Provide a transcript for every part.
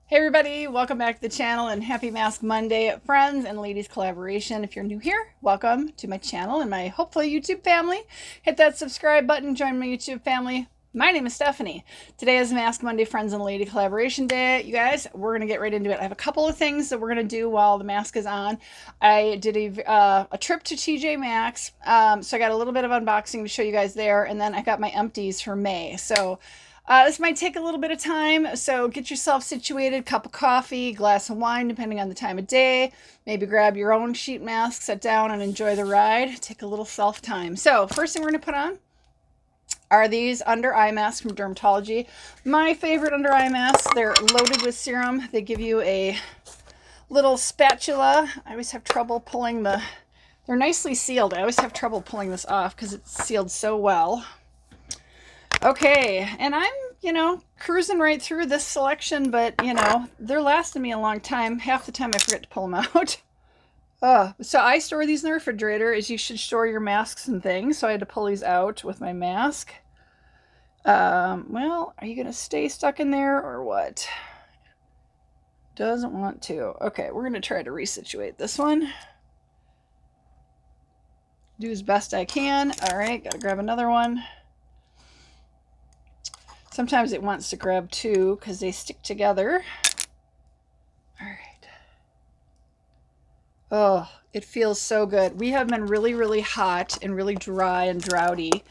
Hey everybody, welcome back to the channel and happy Mask Monday, friends and ladies collaboration. If you're new here, welcome to my channel and my hopefully YouTube family. Hit that subscribe button, join my YouTube family. My name is Stephanie. Today is Mask Monday, friends and lady collaboration day. You guys, we're going to get right into it. I have a couple of things that we're going to do while the mask is on. I did a trip to TJMAXX, so I got a little bit of unboxing to show you guys there, and then I got my empties for May. So this might take a little bit of time, so get yourself situated, cup of coffee, glass of wine, depending on the time of day. Maybe grab your own sheet mask, sit down and enjoy the ride. Take a little self-time. So first thing we're going to put on are these under eye masks from Dermatology. My favorite under eye masks. They're loaded with serum. They give you a little spatula. I always have trouble pulling they're nicely sealed. I always have trouble pulling this off because it's sealed so well. Okay, and I'm, cruising right through this selection, but, they're lasting me a long time. Half the time I forget to pull them out. So I store these in the refrigerator, as you should store your masks and things. So I had to pull these out with my mask. Well, are you going to stay stuck in there or what? Doesn't want to. Okay, we're going to try to resituate this one. Do as best I can. All right, got to grab another one. Sometimes it wants to grab two because they stick together. All right. Oh, it feels so good. We have been really, really hot and really dry and droughty.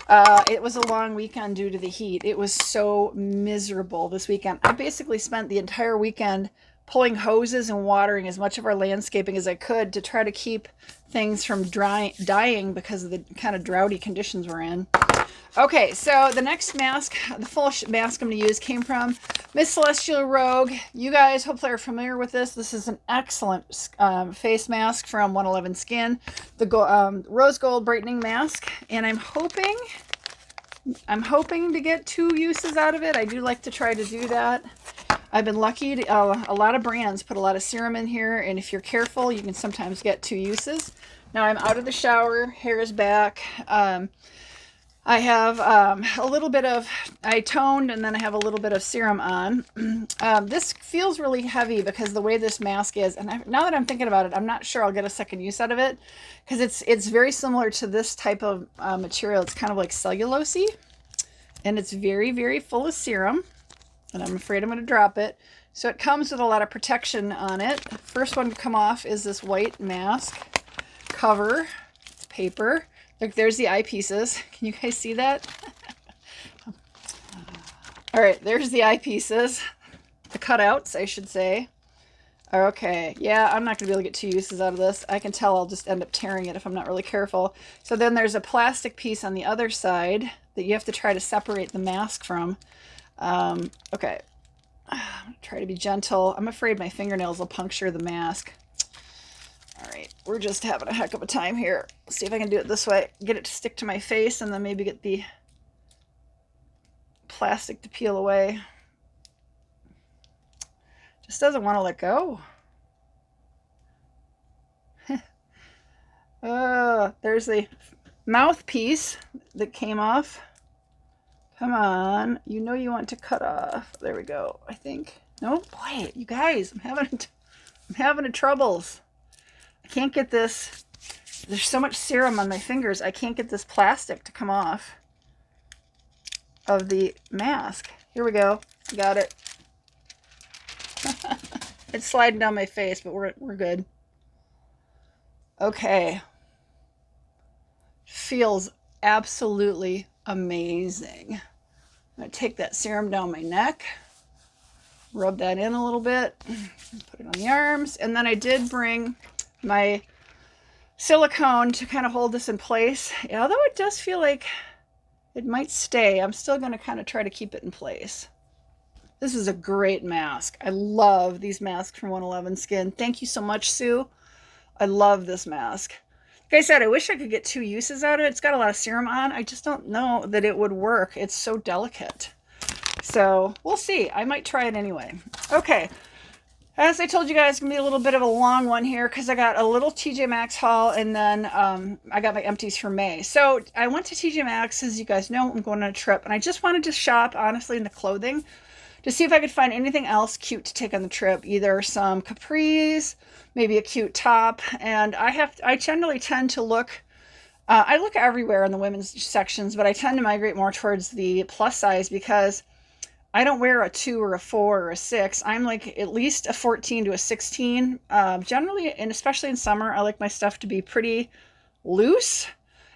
It was a long weekend due to the heat. It was so miserable this weekend. I basically spent the entire weekend pulling hoses and watering as much of our landscaping as I could to try to keep things from dying because of the kind of droughty conditions we're in. Okay, so the next mask, the full mask I'm going to use came from Miss Celestial Rogue. You guys hopefully are familiar with this. This is an excellent face mask from 111 Skin, the rose gold brightening mask, and I'm hoping to get 2 uses out of it. I do like to try to do that. I've been lucky. A lot of brands put a lot of serum in here, and if you're careful, you can sometimes get 2 uses. Now I'm out of the shower, hair is back. I have a little bit of, I toned and then I have a little bit of serum on. This feels really heavy because the way this mask is, and now that I'm thinking about it, I'm not sure I'll get a second use out of it because it's very similar to this type of material. It's kind of like cellulose-y and it's very, very full of serum, and I'm afraid I'm going to drop it. So it comes with a lot of protection on it. First one to come off is this white mask cover. It's paper. Look, there's the eyepieces. Can you guys see that? All right, there's the eyepieces. The cutouts, I should say. Okay, yeah, I'm not going to be able to get 2 uses out of this. I can tell I'll just end up tearing it if I'm not really careful. So then there's a plastic piece on the other side that you have to try to separate the mask from. Okay, I'm going to try to be gentle. I'm afraid my fingernails will puncture the mask. All right, we're just having a heck of a time here. Let's see if I can do it this way. Get it to stick to my face and then maybe get the plastic to peel away. Just doesn't want to let go. There's the mouthpiece that came off. Come on, you know you want to cut off. There we go, I think. No, boy, you guys, I'm having troubles. I can't get this. There's so much serum on my fingers. I can't get this plastic to come off of the mask. Here we go. Got it. It's sliding down my face, but we're good. Okay. Feels absolutely amazing. I'm going to take that serum down my neck. Rub that in a little bit. Put it on the arms. And then I did bring my silicone to kind of hold this in place. Although it does feel like it might stay, I'm still going to kind of try to keep it in place. This is a great mask. I love these masks from 111 Skin. Thank you so much, Sue. I love this mask. Like I said, I wish I could get 2 uses out of it. It's got a lot of serum on. I just don't know that it would work. It's so delicate. So we'll see. I might try it anyway. Okay. As I told you guys, it's going to be a little bit of a long one here because I got a little TJMAXX haul and then I got my empties for May. So I went to TJMAXX, as you guys know, I'm going on a trip, and I just wanted to shop, honestly, in the clothing to see if I could find anything else cute to take on the trip. Either some capris, maybe a cute top. And I generally tend to look, I look everywhere in the women's sections, but I tend to migrate more towards the plus size because I don't wear a 2 or a 4 or a 6. I'm like at least a 14 to a 16. Generally, and especially in summer, I like my stuff to be pretty loose.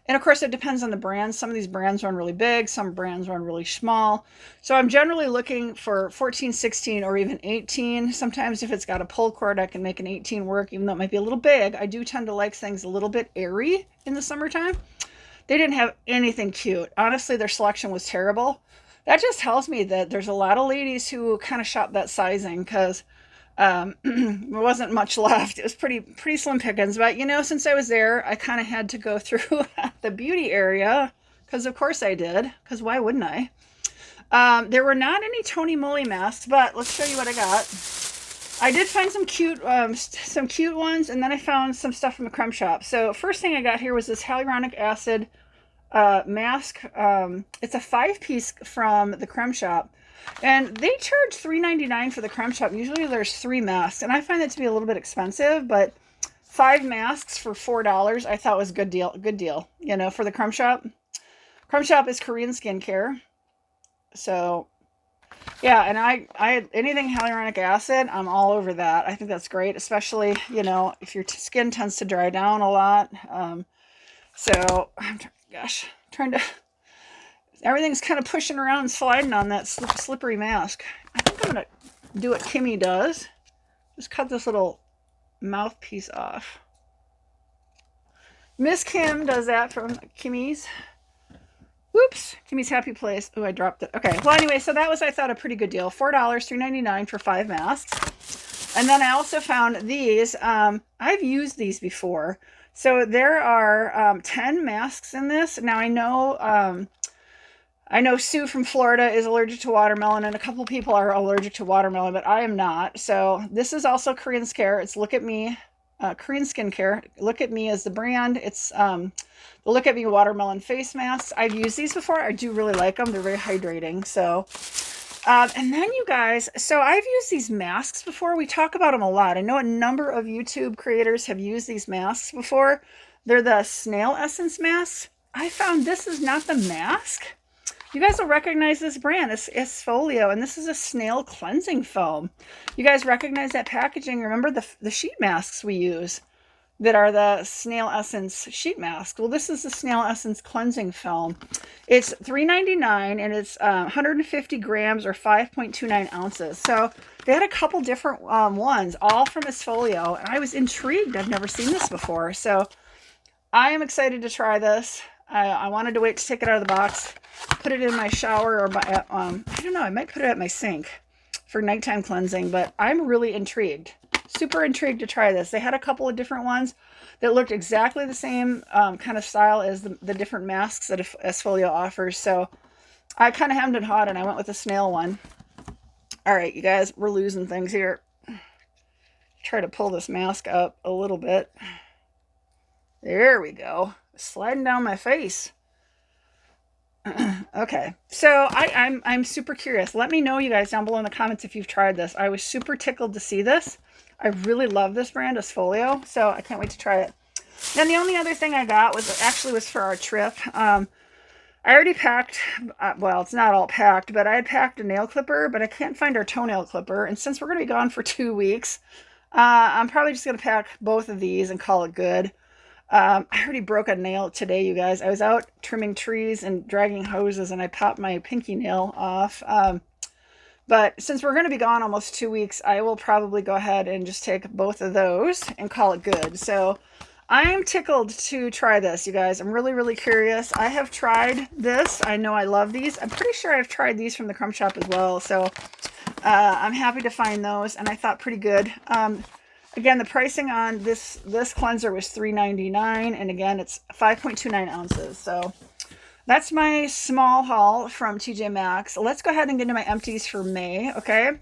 And of course, it depends on the brand. Some of these brands run really big. Some brands run really small. So I'm generally looking for 14, 16, or even 18. Sometimes if it's got a pull cord, I can make an 18 work, even though it might be a little big. I do tend to like things a little bit airy in the summertime. They didn't have anything cute. Honestly, their selection was terrible. That just tells me that there's a lot of ladies who kind of shop that sizing because there wasn't much left. It was pretty slim pickings, but you know, since I was there, I kind of had to go through the beauty area because of course I did, because why wouldn't I? There were not any Tony Moly masks, but let's show you what I got. I did find some cute ones, and then I found some stuff from the Creme Shop. So first thing I got here was this hyaluronic acid mask. It's a 5-piece from the Creme Shop. And they charge $3.99 for the Creme Shop. Usually there's 3 masks, and I find that to be a little bit expensive, but 5 masks for $4 I thought was a good deal, you know, for the Creme Shop. Creme Shop is Korean skincare. So, yeah, and I anything hyaluronic acid, I'm all over that. I think that's great, especially, you know, if your skin tends to dry down a lot. So, trying to... Everything's kind of pushing around and sliding on that slippery mask. I think I'm going to do what Kimmy does. Just cut this little mouthpiece off. Miss Kim does that from Kimmy's. Whoops. Kimmy's Happy Place. Oh, I dropped it. Okay. Well, anyway, so that was, I thought, a pretty good deal. $4, $3.99 for 5 masks. And then I also found these. I've used these before. So there are 10 masks in this. Now, I know Sue from Florida is allergic to watermelon, and a couple people are allergic to watermelon, but I am not. So this is also Korean Scare. It's Look at Me, Korean Skincare. Look at Me is the brand. It's the Look at Me watermelon face masks. I've used these before. I do really like them. They're very hydrating. So, and then you guys, so I've used these masks before. We talk about them a lot. I know a number of YouTube creators have used these masks before. They're the snail essence masks. I found this is not the mask. You guys will recognize this brand. It's Esfolio, and this is a snail cleansing foam. You guys recognize that packaging. Remember the sheet masks we use that are the snail essence sheet masks. Well, this is the snail essence cleansing foam. It's $3.99, and it's 150 grams or 5.29 ounces. So they had a couple different ones, all from Esfolio, and I was intrigued. I've never seen this before. So I am excited to try this. I wanted to wait to take it out of the box, put it in my shower, or I don't know, I might put it at my sink for nighttime cleansing, but I'm really intrigued. Super intrigued to try this. They had a couple of different ones that looked exactly the same kind of style as the different masks that Esfolio offers. So I kind of hemmed and hawed, and I went with the snail one. All right, you guys, we're losing things here. Try to pull this mask up a little bit. There we go. Sliding down my face. Okay, so I'm super curious. Let me know, you guys, down below in the comments if you've tried this. I was super tickled to see this. I really love this brand, Esfolio, so I can't wait to try it. Then the only other thing I got was for our trip. I already packed, well, it's not all packed, but I had packed a nail clipper, but I can't find our toenail clipper. And since we're going to be gone for 2 weeks, I'm probably just going to pack both of these and call it good. I already broke a nail today, you guys. I was out trimming trees and dragging hoses, and I popped my pinky nail off. But since we're going to be gone almost 2 weeks, I will probably go ahead and just take both of those and call it good. So I am tickled to try this, you guys. I'm really, really curious. I have tried this. I know I love these. I'm pretty sure I've tried these from the Creme Shop as well. So I'm happy to find those, and I thought pretty good. Again, the pricing on this cleanser was $3.99, and again, it's 5.29 ounces. So that's my small haul from TJMAXX. Let's go ahead and get into my empties for May, okay?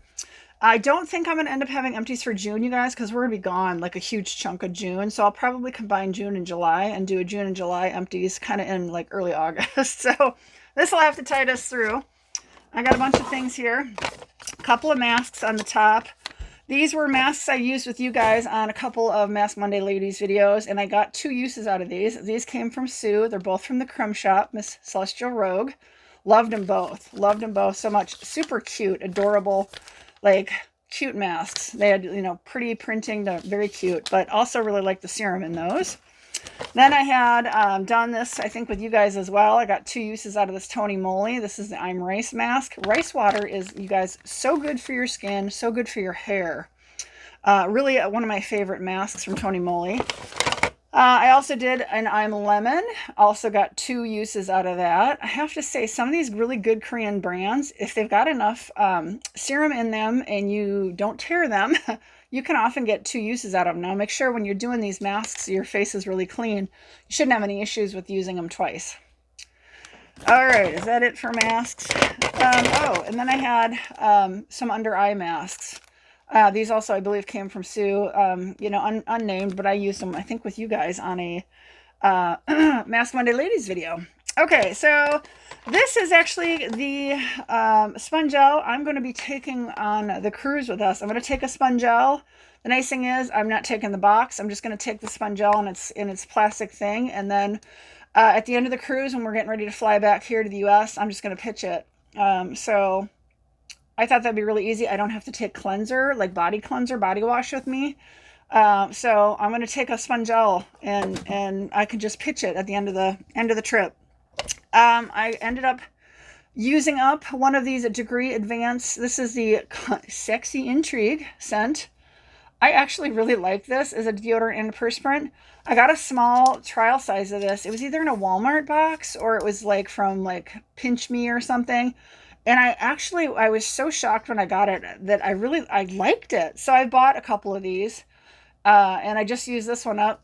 I don't think I'm going to end up having empties for June, you guys, because we're going to be gone like a huge chunk of June. So I'll probably combine June and July and do a June and July empties kind of in like early August. So this will have to tide us through. I got a bunch of things here. A couple of masks on the top. These were masks I used with you guys on a couple of Mask Monday Ladies videos, and I got 2 uses out of these. These came from Sue. They're both from the Crumb Shop, Miss Celestial Rogue. Loved them both. Loved them both so much. Super cute, adorable, like cute masks. They had, you know, pretty printing, very cute, but also really like the serum in those. Then I had done this, I think, with you guys as well. I got 2 uses out of this Tony Moly. This is the I'm Rice mask. Rice water is, you guys, so good for your skin, so good for your hair. Really one of my favorite masks from Tony Moly. I also did an I'm Lemon. Also got 2 uses out of that. I have to say, some of these really good Korean brands, if they've got enough serum in them and you don't tear them, you can often get 2 uses out of them. Now, make sure when you're doing these masks, your face is really clean. You shouldn't have any issues with using them twice. All right, is that it for masks? Oh, and then I had some under eye masks. These also, I believe, came from Sue, you know, unnamed, but I used them, I think, with you guys on a Mask Monday Ladies video. Okay, so this is actually the Spongel I'm going to be taking on the cruise with us. I'm going to take a Spongel. The nice thing is I'm not taking the box. I'm just going to take the Spongel in its plastic thing. And then at the end of the cruise, when we're getting ready to fly back here to the US, I'm just going to pitch it. So I thought that'd be really easy. I don't have to take cleanser, like body cleanser, body wash with me. So I'm going to take a Spongel and I can just pitch it at the end of the trip. I ended up using up one of these at Degree Advance. This is the Sexy Intrigue scent. I actually really like this as a deodorant and a perspirant. I got a small trial size of this. It was either in a Walmart box or it was like from like Pinch Me or something. And I was so shocked when I got it that I liked it. So I bought a couple of these and I just used this one up.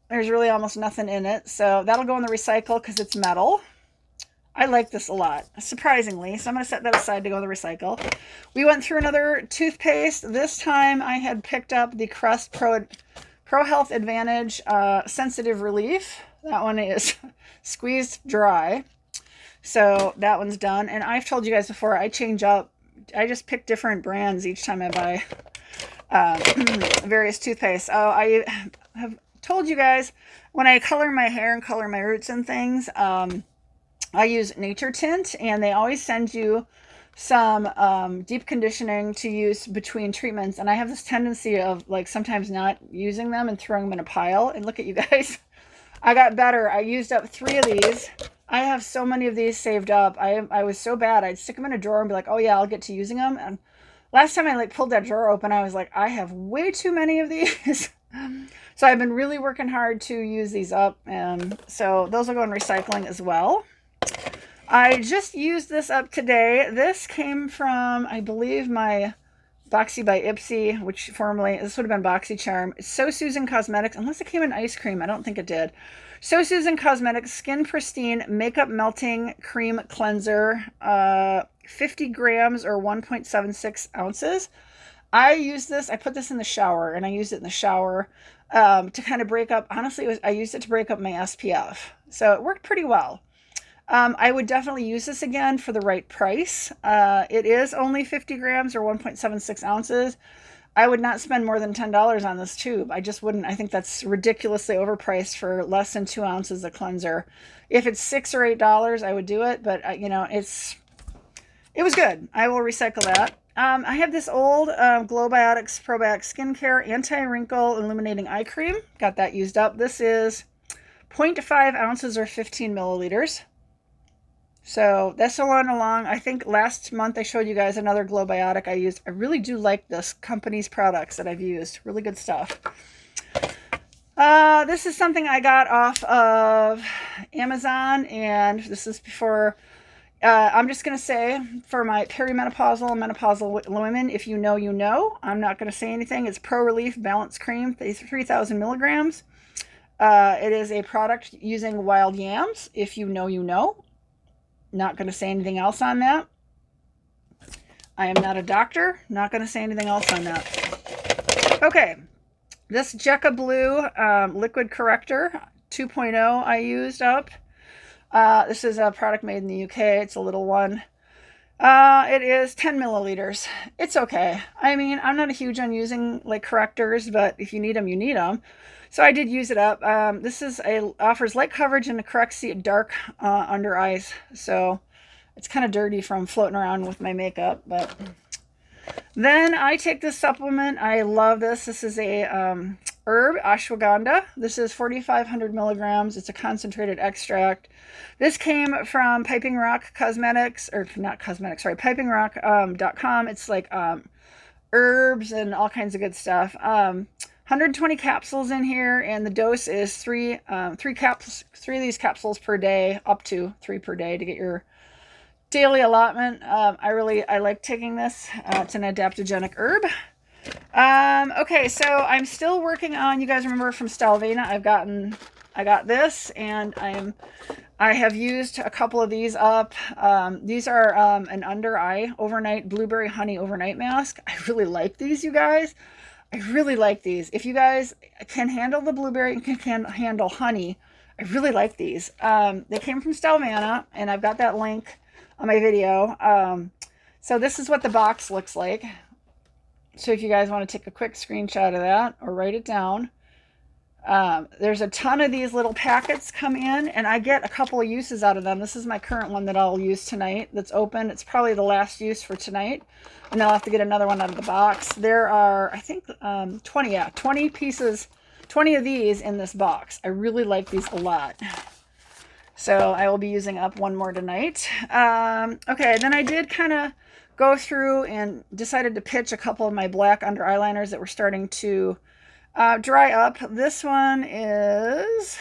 There's really almost nothing in it. So that'll go in the recycle because it's metal. I like this a lot, surprisingly. So I'm going to set that aside to go to the recycle. We went through another toothpaste. This time I had picked up the Crest Pro Health Advantage Sensitive Relief. That one is squeezed dry. So that one's done. And I've told you guys before, I change up. I just pick different brands each time I buy various toothpaste. Oh, I have told you guys, when I color my hair and color my roots and things, I use Nature Tint, and they always send you some deep conditioning to use between treatments. And I have this tendency of like sometimes not using them and throwing them in a pile. And look at you guys. I got better. I used up 3 of these. I have so many of these saved up. I was so bad. I'd stick them in a drawer and be like, oh yeah, I'll get to using them. And last time I like pulled that drawer open, I was like, I have way too many of these. So I've been really working hard to use these up. And so those will go in recycling as well. I just used this up today. This came from, I believe, my Boxy by Ipsy, which formerly, this would have been BoxyCharm. It's So Susan Cosmetics, unless it came in ice cream. I don't think it did. So Susan Cosmetics Skin Pristine Makeup Melting Cream Cleanser, 50 grams or 1.76 ounces. I use this, I put this in the shower, and I used it in the shower to kind of break up, honestly, I used it to break up my SPF. So it worked pretty well. I would definitely use this again for the right price. It is only 50 grams or 1.76 ounces. I would not spend more than $10 on this tube. I just wouldn't. I think that's ridiculously overpriced for less than 2 ounces of cleanser. If it's $6 or $8, I would do it, but you know, it was good. I will recycle that. I have this old Glowbiotics Probiotic Skincare Anti-Wrinkle Illuminating Eye Cream. Got that used up. This is 0.5 ounces or 15 milliliters. So that's going along. I think last month I showed you guys another Glowbiotic I used. I really do like this company's products that I've used. Really good stuff. This is something I got off of Amazon, and this is before, I'm just going to say, for my perimenopausal and menopausal women, if you know, you know. I'm not going to say anything. It's Pro Relief Balance Cream, 3,000 milligrams. It is a product using wild yams. If you know, you know. Not going to say anything else on that. I am not a doctor. Not going to say anything else on that. Okay. This Jekka Blue Liquid Corrector 2.0 I used up. This is a product made in the UK. It's a little one. It is 10 milliliters. It's okay. I mean, I'm not a huge on using like correctors, but if you need them, you need them. So I did use it up. This is offers light coverage and corrects the dark under eyes. So it's kind of dirty from floating around with my makeup, but then I take this supplement. I love this. This is a herb, ashwagandha. This is 4,500 milligrams. It's a concentrated extract. This came from Piping Rock Cosmetics, or not cosmetics, sorry, pipingrock.com. It's like herbs and all kinds of good stuff. 120 capsules in here, and the dose is three of these capsules per day, up to 3 per day to get your daily allotment. I like taking this. It's an adaptogenic herb. Okay, so I'm still working on, you guys remember from Stalvena, I got this, and I have used a couple of these up. These are an under eye overnight blueberry honey overnight mask. I really like these, you guys. I really like these. If you guys can handle the blueberry and can handle honey, I really like these. They came from Stalvena, and I've got that link on my video. So this is what the box looks like. So if you guys want to take a quick screenshot of that or write it down. There's a ton of these little packets come in, and I get a couple of uses out of them. This is my current one that I'll use tonight that's open. It's probably the last use for tonight, and I'll have to get another one out of the box. There are, I think, 20 pieces, 20 of these in this box. I really like these a lot. So I will be using up one more tonight. Okay, then I did kind of go through and decided to pitch a couple of my black under eyeliners that were starting to dry up. This one it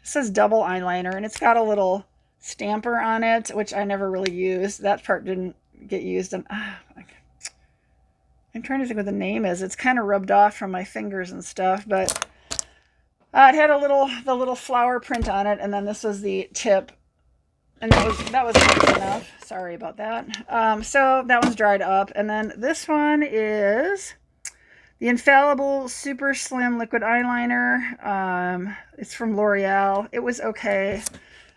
says double eyeliner, and it's got a little stamper on it, which I never really used. That part didn't get used. And I'm trying to think what the name is. It's kind of rubbed off from my fingers and stuff, but it had the little flower print on it, and then this was the tip, and that was nice enough. Sorry about that. So that one's dried up, and then this one is the Infallible Super Slim Liquid Eyeliner. It's from L'Oreal. It was okay.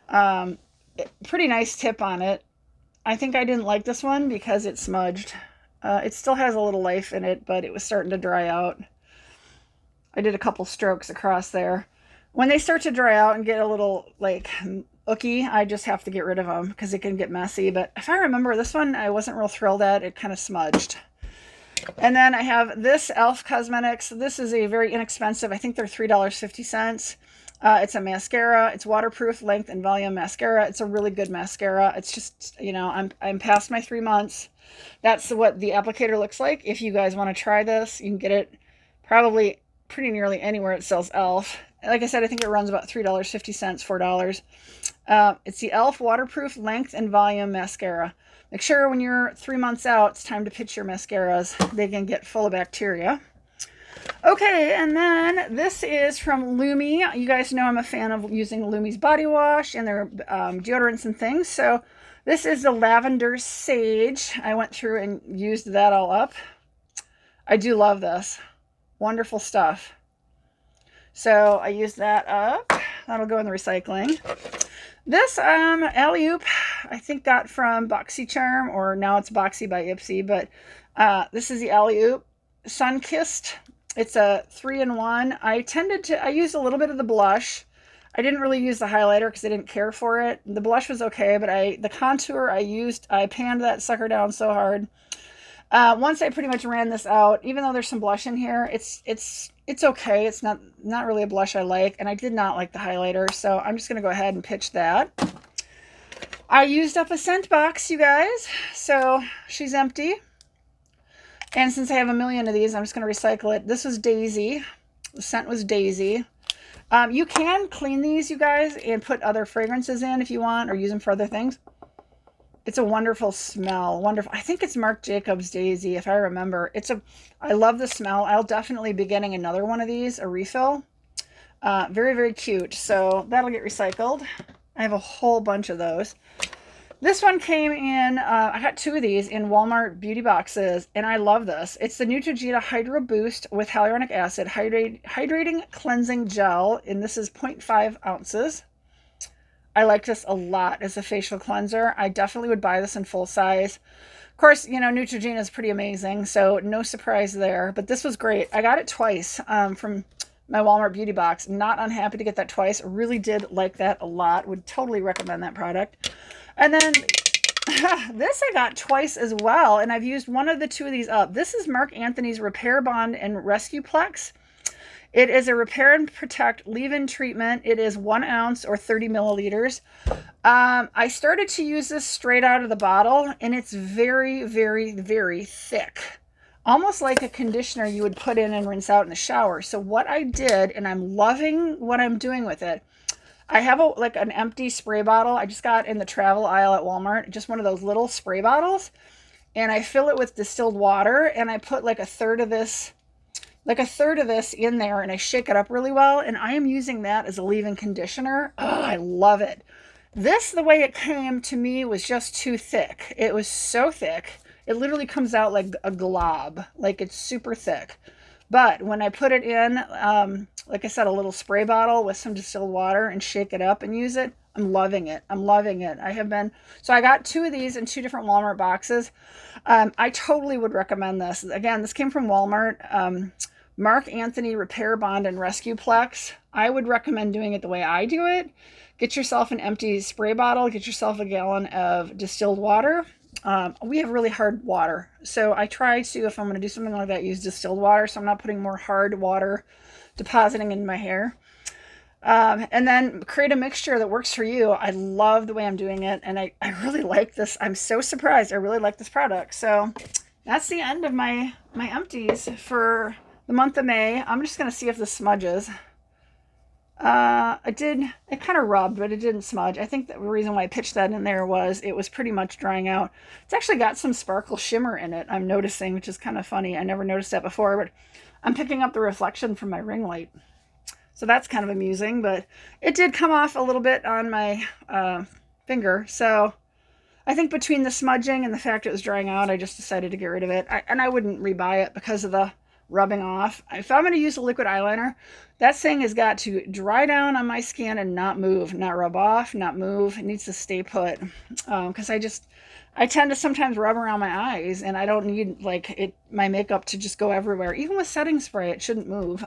Pretty nice tip on it. I think I didn't like this one because it smudged. It still has a little life in it, but it was starting to dry out. I did a couple strokes across there. When they start to dry out and get a little like ooky, I just have to get rid of them because it can get messy. But if I remember, this one I wasn't real thrilled at. It kind of smudged. And then I have this e.l.f. Cosmetics. This is a very inexpensive, I think they're $3.50. It's a mascara. It's waterproof, length and volume mascara. It's a really good mascara. It's just, you know, I'm past my 3 months. That's what the applicator looks like. If you guys want to try this, you can get it probably pretty nearly anywhere it sells e.l.f. Like I said, I think it runs about $3.50, $4. It's the e.l.f. waterproof length and volume mascara. Make sure when you're 3 months out, it's time to pitch your mascaras. They can get full of bacteria. Okay, and then this is from Lumi. You guys know I'm a fan of using Lumi's body wash and their deodorants and things. So this is the Lavender Sage. I went through and used that all up. I do love this. Wonderful stuff. So I used that up. That'll go in the recycling. This Alley-Oop, I think got from BoxyCharm, or now it's Boxy by Ipsy, but this is the Alley-Oop Sun-Kissed. It's a 3-in-1. I used a little bit of the blush. I didn't really use the highlighter because I didn't care for it. The blush was okay, but the contour I panned that sucker down so hard. Once I pretty much ran this out, even though there's some blush in here, it's okay. It's not really a blush I like, and I did not like the highlighter, so I'm just going to go ahead and pitch that. I used up a scent box, you guys, so she's empty. And since I have a million of these, I'm just going to recycle it. This was Daisy. The scent was Daisy. You can clean these, you guys, and put other fragrances in if you want, or use them for other things. It's a wonderful smell. Wonderful. I think it's Marc Jacobs Daisy, if I remember. I love the smell. I'll definitely be getting another one of these, a refill. Very, very cute. So that'll get recycled. I have a whole bunch of those. This one came in, I got 2 of these in Walmart beauty boxes, and I love this. It's the Neutrogena Hydro Boost with hyaluronic acid hydrating cleansing gel, and this is 0.5 ounces. I like this a lot as a facial cleanser. I definitely would buy this in full size. Of course, you know, Neutrogena is pretty amazing, so no surprise there. But this was great. I got it twice from my Walmart beauty box. Not unhappy to get that twice. Really did like that a lot. Would totally recommend that product. And then this I got twice as well, and I've used one of the two of these up. This is Marc Anthony's Repair Bond and Rescue Plex. It is a repair and protect leave-in treatment. It is 1 ounce or 30 milliliters. I started to use this straight out of the bottle, and it's very, very, very thick. Almost like a conditioner you would put in and rinse out in the shower. So what I did, and I'm loving what I'm doing with it, I have like an empty spray bottle. I just got in the travel aisle at Walmart, just one of those little spray bottles, and I fill it with distilled water, and I put like a third of this in there, and I shake it up really well, and I am using that as a leave-in conditioner. Oh, I love it. This, the way it came to me, was just too thick. It was so thick. It literally comes out like a glob, like it's super thick. But when I put it in, like I said, a little spray bottle with some distilled water and shake it up and use it, I'm loving it. I'm loving it. So I got 2 of these in 2 different Walmart boxes. I totally would recommend this. Again, this came from Walmart. Marc Anthony Repair Bond and Rescue Plex. I would recommend doing it the way I do it. Get yourself an empty spray bottle. Get yourself a gallon of distilled water. We have really hard water, so I try to, if I'm going to do something like that, use distilled water, so I'm not putting more hard water depositing in my hair. And then create a mixture that works for you. I love the way I'm doing it, and I really like this. I'm so surprised. I really like this product. So that's the end of my empties for the month of May. I'm just going to see if this smudges. It kind of rubbed, but it didn't smudge. I think the reason why I pitched that in there was it was pretty much drying out. It's actually got some sparkle shimmer in it, I'm noticing, which is kind of funny. I never noticed that before, but I'm picking up the reflection from my ring light. So that's kind of amusing, but it did come off a little bit on my finger. So I think between the smudging and the fact it was drying out, I just decided to get rid of it. And I wouldn't rebuy it because of the rubbing off. If I'm going to use a liquid eyeliner, that thing has got to dry down on my skin and not move, not rub off, not move. It needs to stay put. Because I tend to sometimes rub around my eyes, and I don't need my makeup to just go everywhere. Even with setting spray, it shouldn't move.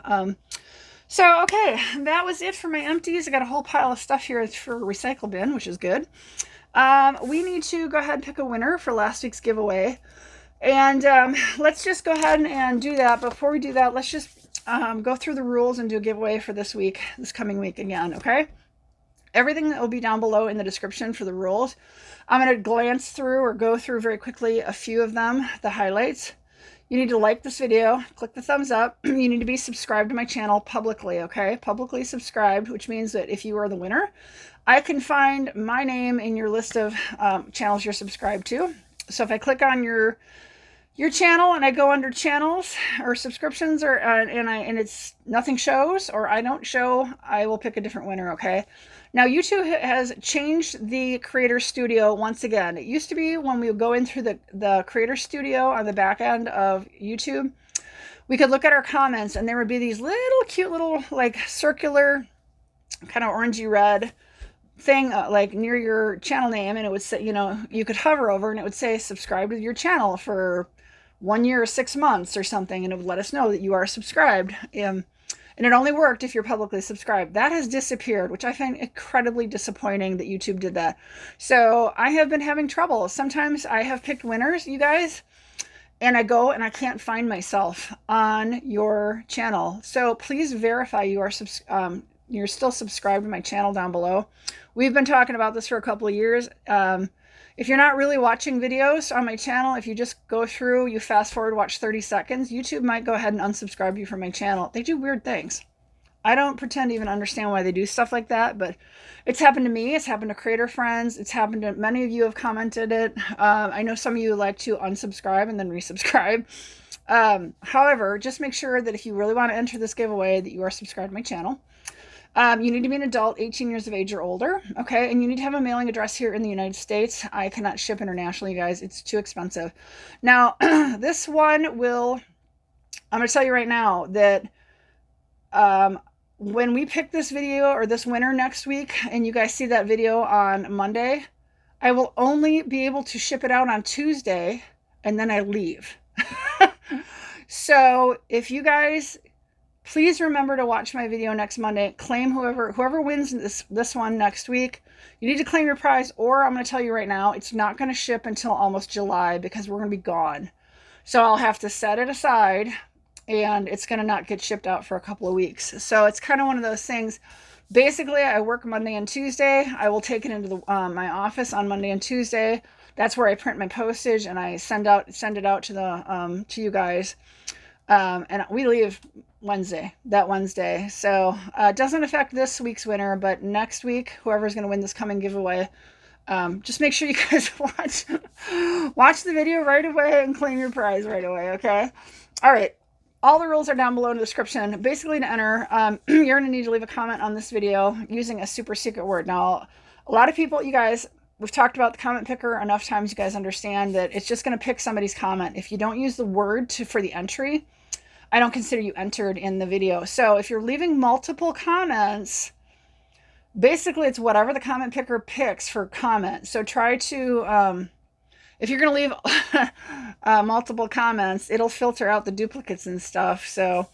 So, okay, that was it for my empties. I got a whole pile of stuff here for a recycle bin, which is good. We need to go ahead and pick a winner for last week's giveaway. And let's just go ahead and do that. Before we do that, let's just go through the rules and do a giveaway for this coming week again, okay? Everything will be down below in the description for the rules. I'm going to glance through or go through very quickly a few of them, the highlights. You need to like this video, click the thumbs up. You need to be subscribed to my channel publicly, okay? Publicly subscribed, which means that if you are the winner, I can find my name in your list of channels you're subscribed to. So if I click on your channel and I go under channels or subscriptions and it's nothing shows or I don't show, I will pick a different winner, okay? Now YouTube has changed the Creator Studio once again. It used to be when we would go in through the Creator Studio on the back end of YouTube, we could look at our comments and there would be these little cute little like circular kind of orangey red thing like near your channel name, and it would say, you know, you could hover over and it would say subscribe to your channel for 1 year or 6 months or something, and it would let us know that you are subscribed. And it only worked if you're publicly subscribed. That has disappeared, which I find incredibly disappointing that YouTube did that. So I have been having trouble. Sometimes I have picked winners, you guys, and I go and I can't find myself on your channel. So please verify you are you're still subscribed to my channel down below. We've been talking about this for a couple of years. If you're not really watching videos on my channel, if you just go through, you fast forward, watch 30 seconds, YouTube might go ahead and unsubscribe you from my channel. They do weird things. I don't pretend to even understand why they do stuff like that, but it's happened to me. It's happened to creator friends. It's happened to many of you have commented it. I know some of you like to unsubscribe and then resubscribe. However, just make sure that if you really want to enter this giveaway that you are subscribed to my channel. You need to be an adult, 18 years of age or older, okay? And you need to have a mailing address here in the United States. I cannot ship internationally, you guys. It's too expensive. Now, this one I'm going to tell you right now that when we pick this video or this winner next week, and you guys see that video on Monday, I will only be able to ship it out on Tuesday, and then I leave. So if you guys, please remember to watch my video next Monday. Claim whoever wins this one next week. You need to claim your prize, or I'm going to tell you right now, it's not going to ship until almost July because we're going to be gone. So I'll have to set it aside, and it's going to not get shipped out for a couple of weeks. So it's kind of one of those things. Basically, I work Monday and Tuesday. I will take it into my office on Monday and Tuesday. That's where I print my postage and I send it out to the to you guys. And we leave that Wednesday. So it doesn't affect this week's winner, but next week, whoever's going to win this coming giveaway, just make sure you guys watch the video right away and claim your prize right away. Okay. All right. All the rules are down below in the description. Basically, to enter, you're going to need to leave a comment on this video using a super secret word. Now, a lot of people, you guys, we've talked about the comment picker enough times. You guys understand that it's just going to pick somebody's comment. If you don't use the word for the entry, I don't consider you entered in the video. So if you're leaving multiple comments, basically it's whatever the comment picker picks for comment. So try to... if you're going to leave multiple comments, it'll filter out the duplicates and stuff. So,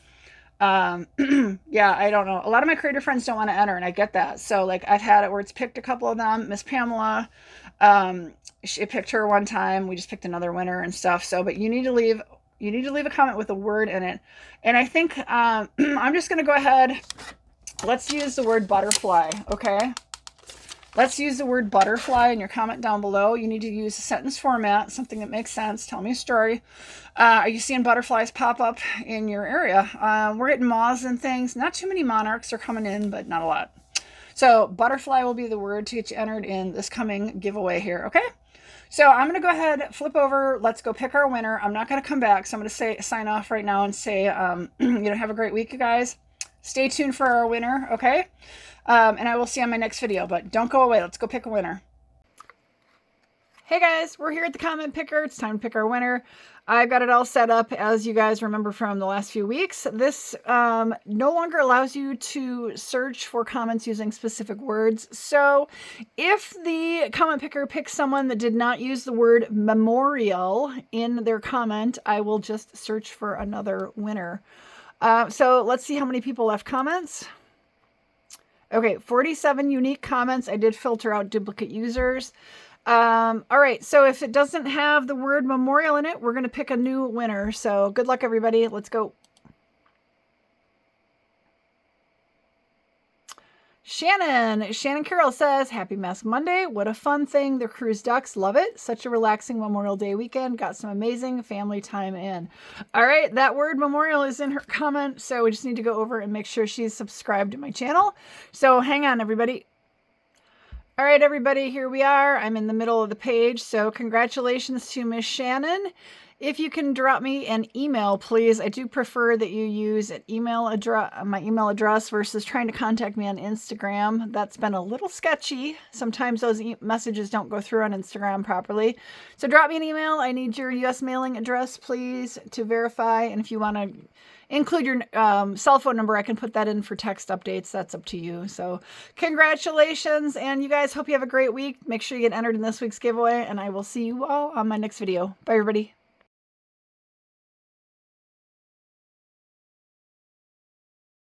yeah, I don't know. A lot of my creator friends don't want to enter, and I get that. So, like, I've had it where it's picked a couple of them. Miss Pamela, it picked her one time. We just picked another winner and stuff. So, but you need to leave a comment with a word in it. And I think I'm just going to go ahead. Let's use the word butterfly, okay? Let's use the word butterfly in your comment down below. You need to use a sentence format, something that makes sense. Tell me a story. Are you seeing butterflies pop up in your area? We're getting moths and things. Not too many monarchs are coming in, but not a lot. So butterfly will be the word to get you entered in this coming giveaway here, okay? So I'm going to go ahead, flip over. Let's go pick our winner. I'm not going to come back, so I'm going to sign off right now and say, have a great week, you guys. Stay tuned for our winner, okay? And I will see you on my next video, but don't go away. Let's go pick a winner. Hey guys, we're here at the comment picker. It's time to pick our winner. I've got it all set up, as you guys remember from the last few weeks. This no longer allows you to search for comments using specific words. So if the comment picker picks someone that did not use the word memorial in their comment, I will just search for another winner. So let's see how many people left comments. Okay, 47 unique comments. I did filter out duplicate users. All right, so if it doesn't have the word memorial in it, we're going to pick a new winner. So good luck, everybody. Let's go. Shannon Carroll says, Happy Mask Monday. What a fun thing. The cruise ducks. Love it. Such a relaxing Memorial Day weekend. Got some amazing family time in. All right. That word memorial is in her comment. So we just need to go over and make sure she's subscribed to my channel. So hang on, everybody. All right, everybody, here we are. I'm in the middle of the page. So congratulations to Miss Shannon. If you can drop me an email, please. I do prefer that you use an email address, my email address, versus trying to contact me on Instagram. That's been a little sketchy. Sometimes those messages don't go through on Instagram properly. So drop me an email. I need your US mailing address, please, to verify. And if you want to include your cell phone number, I can put that in for text updates. That's up to you. So congratulations. And you guys, hope you have a great week. Make sure you get entered in this week's giveaway. And I will see you all on my next video. Bye, everybody.